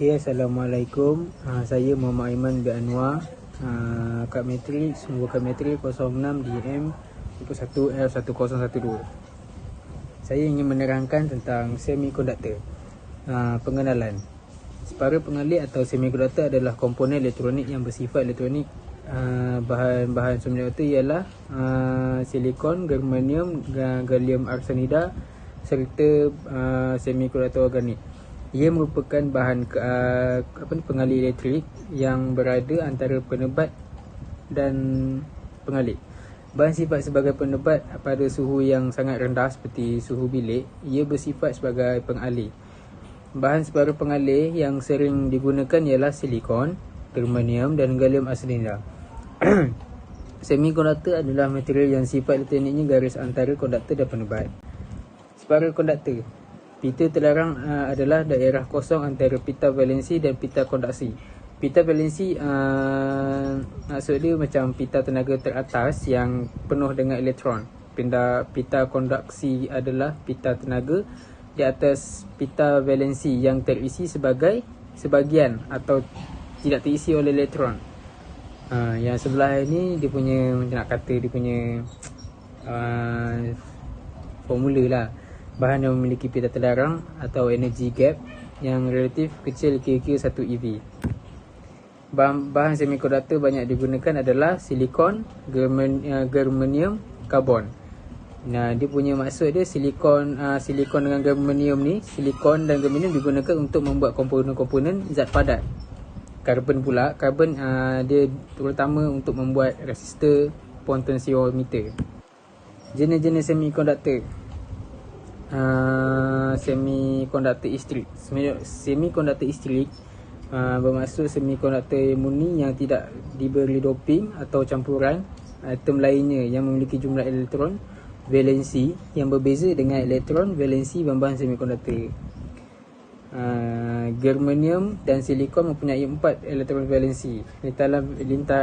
Okey, Assalamualaikum. Saya Muhammad Aiman bin Anwar. Kad matrik, sumber kad matrik 06DM 21L1012. Saya ingin menerangkan tentang semikonduktor. Pengenalan. Separa pengalih atau semikonduktor adalah komponen elektronik yang bersifat elektronik. Bahan-bahan semikonduktor ialah silikon, germanium, gallium arsenida serta semikonduktor organik. Ia merupakan bahan pengalih elektrik yang berada antara penebat dan pengalih. Bersifat sebagai penebat pada suhu yang sangat rendah seperti suhu bilik, ia bersifat sebagai pengalih. Bahan separa pengalih yang sering digunakan ialah silikon, germanium dan gallium arsenida. Semikonduktor adalah material yang sifat elektroniknya garis antara konduktor dan penebat. Separa konduktor. Pita terlarang adalah daerah kosong antara pita valensi dan pita konduksi. Pita valensi maksud dia macam pita tenaga teratas yang penuh dengan elektron. Pita konduksi adalah pita tenaga di atas pita valensi yang terisi sebagian atau tidak terisi oleh elektron. Yang sebelah ini dia punya, macam nak kata, dia punya formula lah. Bahan yang memiliki pita terlarang atau energy gap yang relatif kecil kira-kira 1 eV. Bahan semikonduktor banyak digunakan adalah silikon, germanium, karbon. Dia punya maksud dia silikon dengan germanium ni, silikon dan germanium digunakan untuk membuat komponen-komponen zat padat. Karbon dia terutama untuk membuat resistor, potensiometer. Jenis-jenis semikonduktor. Semikonduktor istrik. Semikonduktor istrik bermaksud semikonduktor murni yang tidak diberi doping atau campuran atom lainnya yang memiliki jumlah elektron valensi yang berbeza dengan elektron valensi bahan semikonduktor. Germanium dan silikon mempunyai 4 elektron valensi.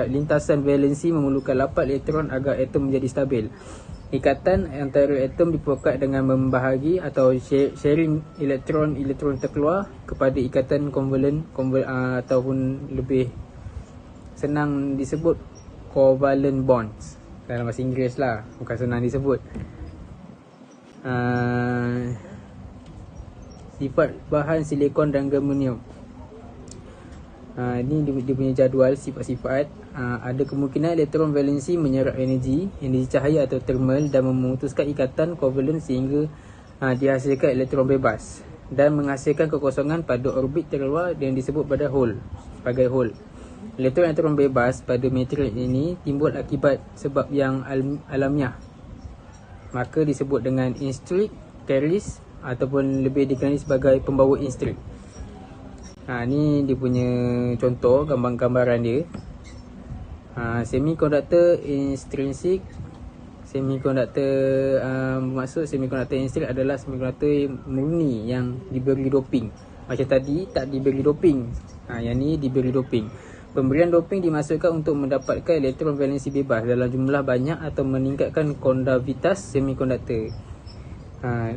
Lintasan valensi memerlukan 8 elektron agar atom menjadi stabil. Ikatan antara atom diperkuat dengan membahagi atau sharing elektron terkeluar kepada ikatan kovalen ataupun lebih senang disebut covalent bonds dalam bahasa Inggeris lah, bukan senang disebut. Sifat bahan silikon dan germanium. Ini dia punya jadual sifat-sifat. Ada kemungkinan elektron valensi menyerap energi cahaya atau thermal dan memutuskan ikatan kovalent sehingga dihasilkan elektron bebas dan menghasilkan kekosongan pada orbit terluar yang disebut pada hole sebagai hole. Elektron bebas pada material ini timbul akibat sebab yang alamiah, maka disebut dengan intrinsic catalyst ataupun lebih dikenali sebagai pembawa intrinsic. Ni dia punya contoh gambaran dia. Semikonduktor intrinsic. Semikonduktor bermaksud semikonduktor intrinsic adalah semikonduktor murni yang diberi doping. Macam tadi tak diberi doping. Yang ni diberi doping. Pemberian doping dimaksudkan untuk mendapatkan elektron valensi bebas dalam jumlah banyak atau meningkatkan konduktivitas semikonduktor.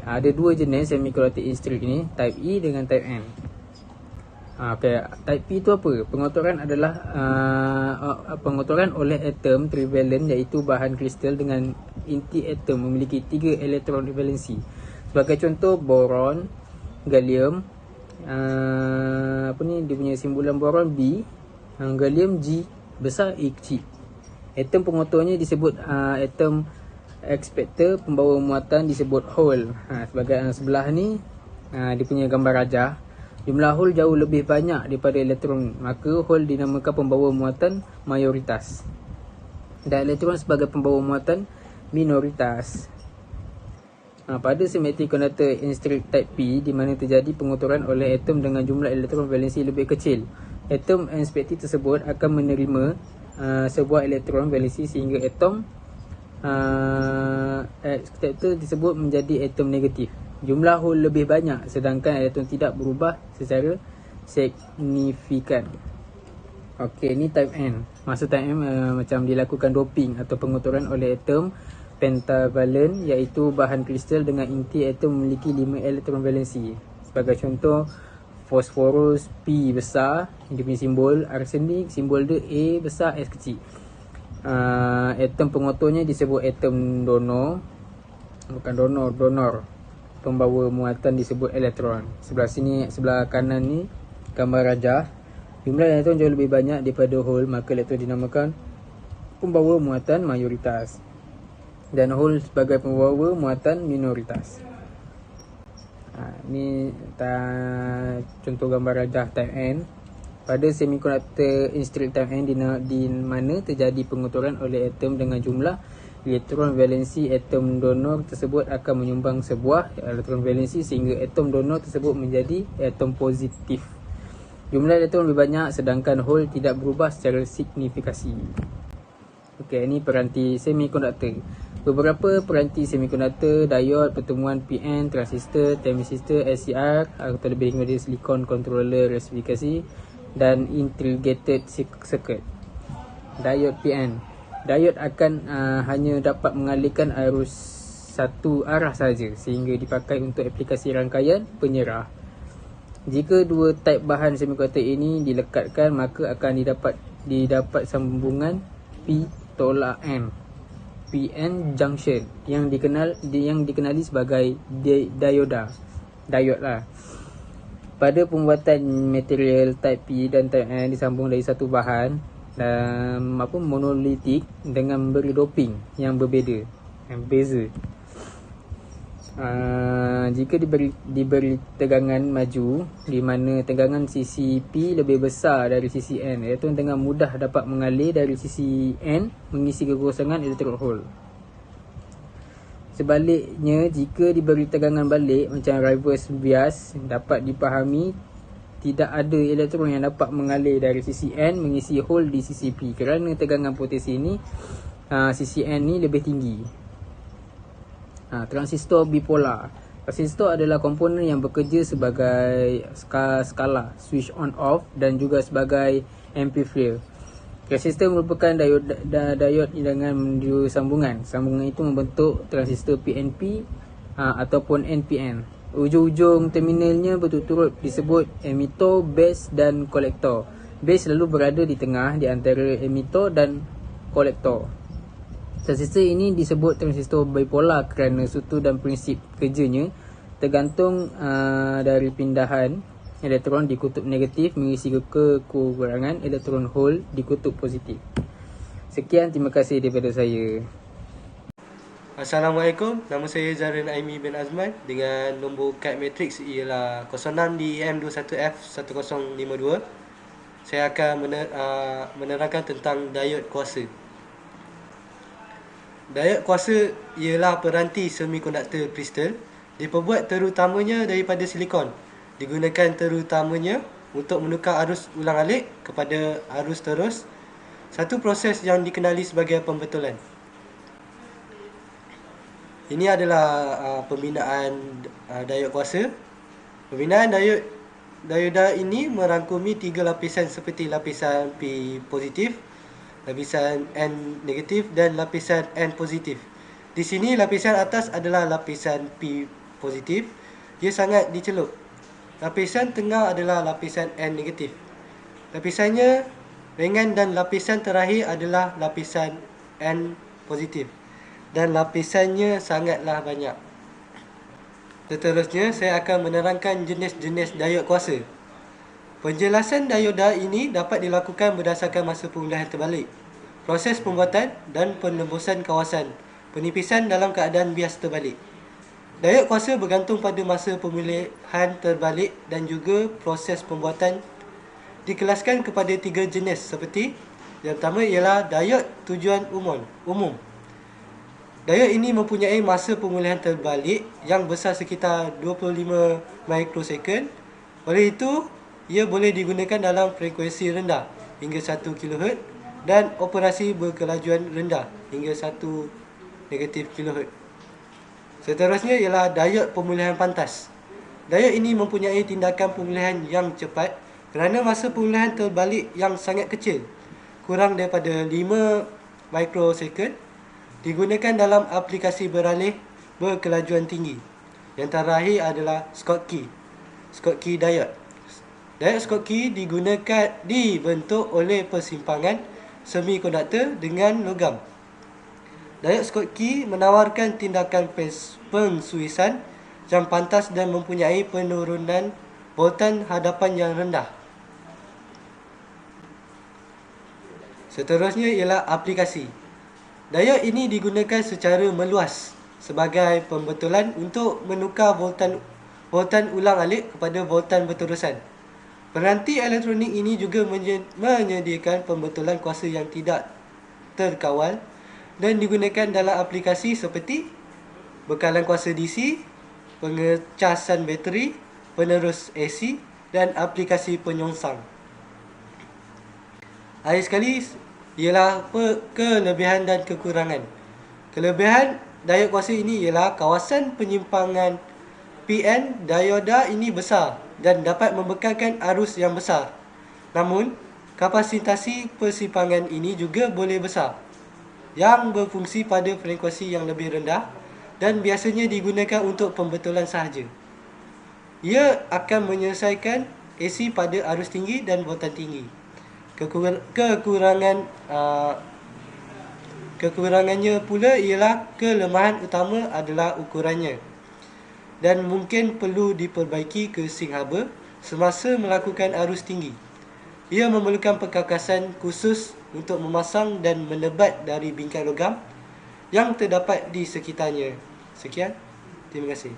Ada dua jenis semikonduktor intrinsic ni, type E dengan type N. Type P itu apa? Pengotoran adalah pengotoran oleh atom trivalent, iaitu bahan kristal dengan inti atom memiliki 3 elektron valensi. Sebagai contoh, boron, gallium, dia punya simbolan boron B, gallium G besar, A kecil. Atom pengotornya disebut atom expector, pembawa muatan disebut hole. Sebagai sebelah ni dia punya gambar rajah. Jumlah hole jauh lebih banyak daripada elektron, maka hole dinamakan pembawa muatan mayoritas dan elektron sebagai pembawa muatan minoritas. Pada semikonduktor intrinsic type P, di mana terjadi pengotoran oleh atom dengan jumlah elektron valensi lebih kecil, atom expected tersebut akan menerima sebuah elektron valensi sehingga atom expected disebut menjadi atom negatif. Jumlah hole lebih banyak sedangkan elektron tidak berubah secara signifikan. Okey, ni type N. Maksud type N macam dilakukan doping atau pengotoran oleh atom pentavalent, iaitu bahan kristal dengan inti atom memiliki 5 elektron valensi. Sebagai contoh, Fosforus P besar, dia punya simbol. Arsenik simbol dia A besar, S kecil. Atom pengotornya disebut atom donor. Bukan donor. Pembawa muatan disebut elektron. Sebelah sini, sebelah kanan ni gambar rajah. Jumlah elektron jauh lebih banyak daripada hole, maka elektron dinamakan pembawa muatan mayoritas dan hole sebagai pembawa muatan minoritas. Ni contoh gambar rajah type N. Pada semiconductor instrik type N di mana terjadi pengotoran oleh atom dengan jumlah elektron valensi atom donor tersebut akan menyumbang sebuah elektron valensi sehingga atom donor tersebut menjadi atom positif. Jumlah elektron lebih banyak sedangkan hole tidak berubah secara signifikasi. Okey, ini peranti semikonduktor. Beberapa peranti semikonduktor, diod, pertemuan PN, transistor, transistor, SCR atau lebih kepada silicon controller resifikasi dan integrated circuit. Diod PN. Diod akan hanya dapat mengalirkan arus satu arah saja sehingga dipakai untuk aplikasi rangkaian penyerah. Jika dua type bahan semikonduktor ini dilekatkan, maka akan didapat sambungan P tolak N, PN junction yang dikenali sebagai diod lah. Pada pembuatan material type P dan type N disambung dari satu bahan monolitik dengan memberi doping yang berbeza. Jika diberi tegangan maju di mana tegangan sisi P lebih besar dari sisi N, iaitu dengan mudah dapat mengalir dari sisi N mengisi kekosongan elektron hole. Sebaliknya, jika diberi tegangan balik macam reverse bias, dapat dipahami tidak ada elektron yang dapat mengalir dari sisi N mengisi hole di sisi P kerana tegangan potensi ini sisi N ni lebih tinggi. Transistor bipolar. Transistor adalah komponen yang bekerja sebagai skala switch on off dan juga sebagai amplifier. Transistor merupakan diod dengan dua sambungan. Sambungan itu membentuk transistor PNP ataupun NPN. Ujung-ujung terminalnya berturut-turut disebut emitter, base dan kolektor. Base selalu berada di tengah di antara emitter dan kolektor. Transistor ini disebut transistor bipolar kerana struktur dan prinsip kerjanya tergantung dari pindahan elektron di kutub negatif mengisi kekurangan elektron hole di kutub positif. Sekian, terima kasih daripada saya. Assalamualaikum, nama saya Zarin Aimi bin Azman dengan nombor kad matrix ialah 06DEM21F1052. Saya akan menerangkan tentang diod kuasa. Diod kuasa ialah peranti semikonduktor kristal, diperbuat terutamanya daripada silikon. Digunakan terutamanya untuk menukar arus ulang-alik kepada arus terus, satu proses yang dikenali sebagai pembetulan. Ini adalah pembinaan diod kuasa. Pembinaan dioda ini merangkumi tiga lapisan seperti lapisan P positif, lapisan N negatif dan lapisan N positif. Di sini lapisan atas adalah lapisan P positif. Dia sangat dicelup. Lapisan tengah adalah lapisan N negatif. Lapisannya ringan dan lapisan terakhir adalah lapisan N positif. Dan lapisannya sangatlah banyak. Seterusnya saya akan menerangkan jenis-jenis diod kuasa. Penjelasan dioda ini dapat dilakukan berdasarkan masa pemulihan terbalik, proses pembuatan dan penembusan kawasan penipisan dalam keadaan bias terbalik. Diod kuasa bergantung pada masa pemulihan terbalik dan juga proses pembuatan. Dikelaskan kepada tiga jenis seperti yang pertama ialah diod tujuan umum. Diod ini mempunyai masa pemulihan terbalik yang besar sekitar 25 mikrosekund. Oleh itu, ia boleh digunakan dalam frekuensi rendah hingga 1 kHz dan operasi berkelajuan rendah hingga 1 negatif kHz. Seterusnya ialah diod pemulihan pantas. Diod ini mempunyai tindakan pemulihan yang cepat kerana masa pemulihan terbalik yang sangat kecil, kurang daripada 5 mikrosekund. Digunakan dalam aplikasi beralih berkelajuan tinggi. Yang terakhir adalah Schottky diod. Diode Schottky dibentuk oleh persimpangan semikonduktor dengan logam. Diode Schottky menawarkan tindakan pensuisan yang pantas dan mempunyai penurunan voltan hadapan yang rendah. Seterusnya ialah aplikasi. Diode ini digunakan secara meluas sebagai pembetulan untuk menukar voltan ulang-alik kepada voltan berterusan. Peranti elektronik ini juga menyediakan pembetulan kuasa yang tidak terkawal dan digunakan dalam aplikasi seperti bekalan kuasa DC, pengecasan bateri, penerus AC dan aplikasi penyongsang. Akhir sekali ialah kelebihan dan kekurangan. Kelebihan diode kuasa ini ialah kawasan penyimpangan PN dioda ini besar dan dapat membekalkan arus yang besar. Namun, kapasitasi persimpangan ini juga boleh besar, yang berfungsi pada frekuensi yang lebih rendah dan biasanya digunakan untuk pembetulan sahaja. Ia akan menyelesaikan AC pada arus tinggi dan voltan tinggi. Kekurangannya pula ialah kelemahan utama adalah ukurannya dan mungkin perlu diperbaiki ke sink haba semasa melakukan arus tinggi. Ia memerlukan perkakasan khusus untuk memasang dan menebat dari bingkai logam yang terdapat di sekitarnya. Sekian, terima kasih.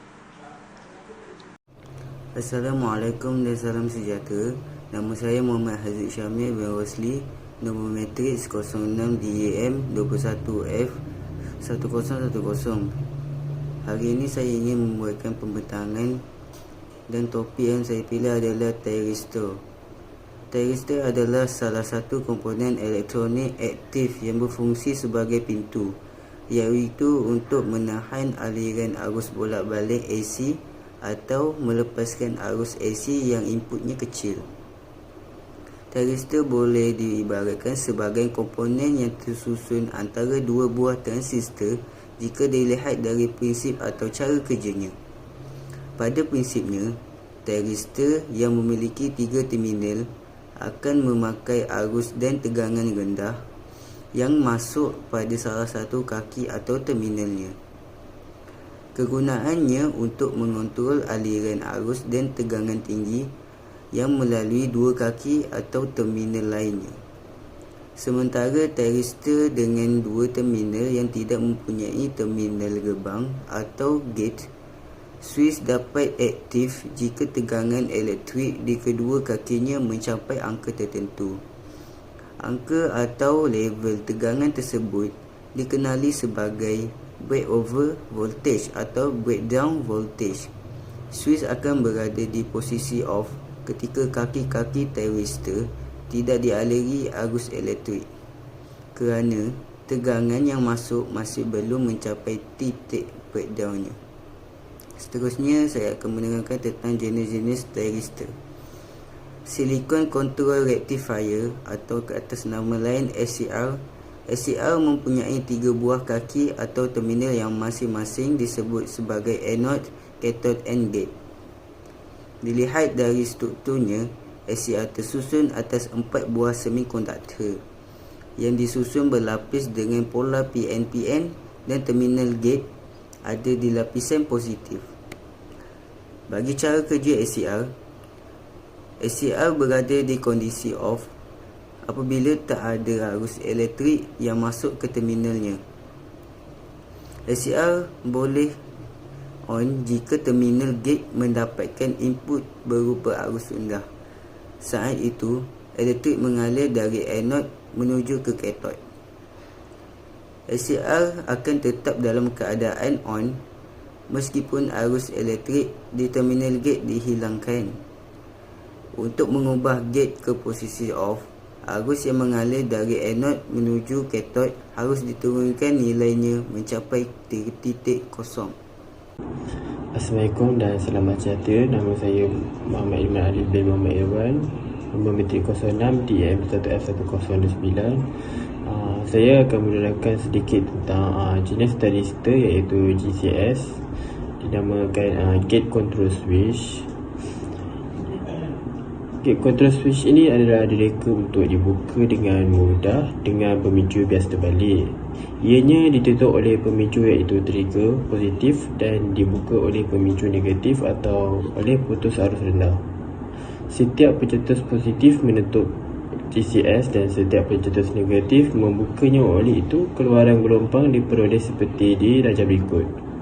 Assalamualaikum dan salam sejahtera. Nama saya Muhammad Haziq Syamil bin Rosli, nombor matriks 06DEM21F1010. Hari ini saya ingin membuatkan pembentangan dan topik yang saya pilih adalah thyristor. Thyristor adalah salah satu komponen elektronik aktif yang berfungsi sebagai pintu, iaitu untuk menahan aliran arus bolak-balik AC atau melepaskan arus AC yang inputnya kecil. Thyristor boleh diibaratkan sebagai komponen yang tersusun antara dua buah transistor jika dilihat dari prinsip atau cara kerjanya. Pada prinsipnya, thyristor yang memiliki 3 terminal akan memakai arus dan tegangan rendah yang masuk pada salah satu kaki atau terminalnya. Kegunaannya untuk mengontrol aliran arus dan tegangan tinggi yang melalui dua kaki atau terminal lainnya. Sementara thyristor dengan dua terminal yang tidak mempunyai terminal gerbang atau gate, switch dapat aktif jika tegangan elektrik di kedua kakinya mencapai angka tertentu. Angka atau level tegangan tersebut dikenali sebagai breakover voltage atau breakdown voltage. Switch akan berada di posisi off ketika kaki-kaki thyristor tidak dialiri arus elektrik kerana tegangan yang masuk masih belum mencapai titik breakdownnya. Seterusnya saya akan menerangkan tentang jenis-jenis thyristor. Silicon Control Rectifier atau ke atas nama lain SCR. SCR mempunyai 3 buah kaki atau terminal yang masing-masing disebut sebagai anode, cathode and gate. Dilihat dari strukturnya, SCR tersusun atas 4 buah semikonduktor yang disusun berlapis dengan polar PNPN dan terminal gate ada di lapisan positif. Bagi cara kerja SCR berada di kondisi off apabila tak ada arus elektrik yang masuk ke terminalnya. SCR boleh on jika terminal gate mendapatkan input berupa arus rendah. Saat itu, elektrik mengalir dari anode menuju ke kathode. SCR akan tetap dalam keadaan on meskipun arus elektrik di terminal gate dihilangkan. Untuk mengubah gate ke posisi off, arus yang mengalir dari anode menuju kathode harus diturunkan nilainya mencapai titik kosong. Assalamualaikum dan selamat sejahtera. Nama saya Muhammad Iman Ali bin Muhammad Irwan, nombor matrik 06 DM1F1009. Saya akan menerangkan sedikit tentang jenis thyristor iaitu GCS, dinamakan gate control switch. Gate control switch ini adalah direka untuk dibuka dengan mudah dengan pemicu bias terbalik. Ianya ditutup oleh pemicu iaitu trigger positif dan dibuka oleh pemicu negatif atau oleh putus arus rendah. Setiap pencetus positif menutup GCS dan setiap pencetus negatif membukanya. Oleh itu, keluaran gelombang diperoleh seperti di darjah berikut.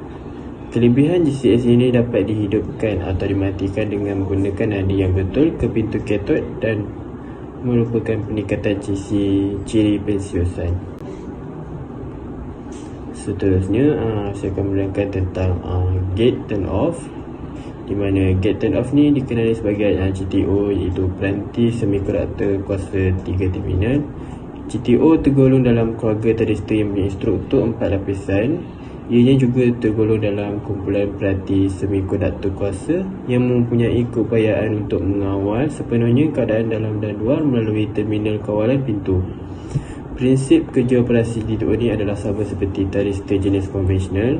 Kelebihan GCS ini dapat dihidupkan atau dimatikan dengan menggunakan nadi yang betul ke pintu katod dan merupakan peningkatan ciri pensiusan. Seterusnya, saya akan menerangkan tentang gate turn off, di mana gate turn off ni dikenali sebagai GTO, iaitu peranti semikonduktor kuasa 3 terminal. GTO tergolong dalam keluarga tharistor yang berstruktur 4 lapisan. Ianya juga tergolong dalam kumpulan peranti semikonduktor kuasa yang mempunyai keupayaan untuk mengawal sepenuhnya keadaan dalam dan luar melalui terminal kawalan pintu. Prinsip kerja operasi GTO ini adalah sama seperti tharistor jenis konvensional.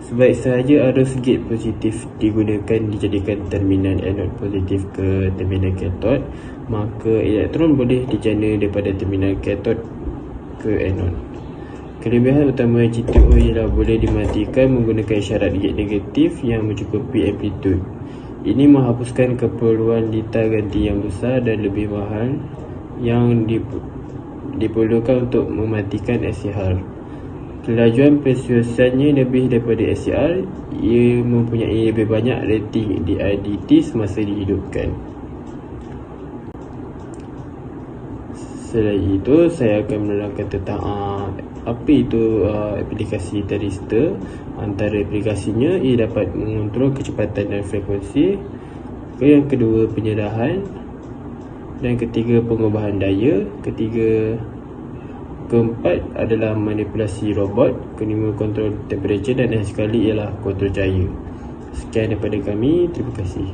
Sebaik sahaja arus gate positif digunakan dijadikan terminal anode positif ke terminal katod, maka elektron boleh dijana daripada terminal katod ke anode. Kelebihan utama GTO ialah boleh dimatikan menggunakan isyarat gate negatif yang mencukupi amplitude. Ini menghapuskan keperluan litar ganti yang besar dan lebih mahal yang diperlukan untuk mematikan SCR. Kelajuan pensiusannya lebih daripada SCR. Ia mempunyai lebih banyak rating DIDT semasa dihidupkan. Selain itu, saya akan menerangkan tentang apa itu aplikasi tharistor. Antara aplikasinya, ia dapat mengontrol kecepatan dan frekuensi. Yang kedua, penyerahan. Dan ketiga, pengubahan daya. Keempat adalah manipulasi robot. Kelima, kontrol temperature. Dan yang sekali ialah kontrol cahaya. Sekian daripada kami. Terima kasih.